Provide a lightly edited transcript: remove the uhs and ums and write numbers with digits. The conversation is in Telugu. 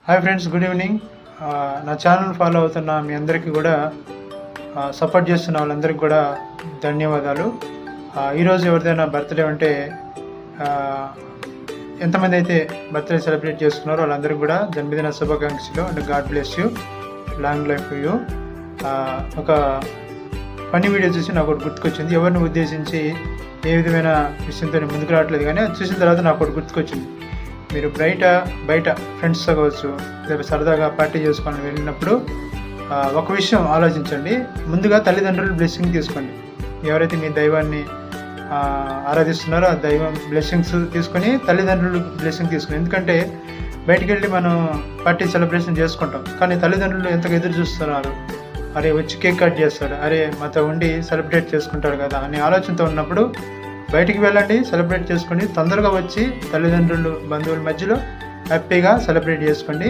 Hi friends, good evening. నా ఛానల్ ఫాలో అవుతున్న మీ అందరికీ కూడా సపోర్ట్ చేస్తున్న వాళ్ళందరికీ కూడా ధన్యవాదాలు. ఈరోజు ఎవరిదైనా బర్త్డే ఉంటే ఎంతమంది అయితే బర్త్డే సెలబ్రేట్ చేసుకున్నారో వాళ్ళందరికీ కూడా జన్మదిన శుభాకాంక్షలు and God bless you, long life you. ఒక ఫన్నీ వీడియో చూసి నాకు ఒకటి గుర్తుకొచ్చింది. ఎవరిని ఉద్దేశించి ఏ విధమైన విషయంతో ముందుకు రావట్లేదు, కానీ అది చూసిన తర్వాత నాకు ఒకటి గుర్తుకొచ్చింది. మీరు బయట ఫ్రెండ్స్తో కావచ్చు, లేదా సరదాగా పార్టీ చేసుకొని వెళ్ళినప్పుడు ఒక విషయం ఆలోచించండి. ముందుగా తల్లిదండ్రులు బ్లెస్సింగ్ తీసుకోండి. ఎవరైతే మీ దైవాన్ని ఆరాధిస్తున్నారో ఆ దైవం బ్లెస్సింగ్స్ తీసుకొని తల్లిదండ్రులు బ్లెస్సింగ్ తీసుకుని. ఎందుకంటే బయటికి వెళ్ళి మనం పార్టీ సెలబ్రేషన్ చేసుకుంటాం, కానీ తల్లిదండ్రులు ఎంతగా ఎదురు చూస్తున్నారు. అరే వచ్చి కేక్ కట్ చేస్తాడు, అరే మాతో ఉండి సెలబ్రేట్ చేసుకుంటాడు కదా అనే ఆలోచనతో ఉన్నప్పుడు బయటికి వెళ్ళండి, సెలబ్రేట్ చేసుకోండి. తొందరగా వచ్చి తల్లిదండ్రులు బంధువుల మధ్యలో హ్యాపీగా సెలబ్రేట్ చేసుకోండి.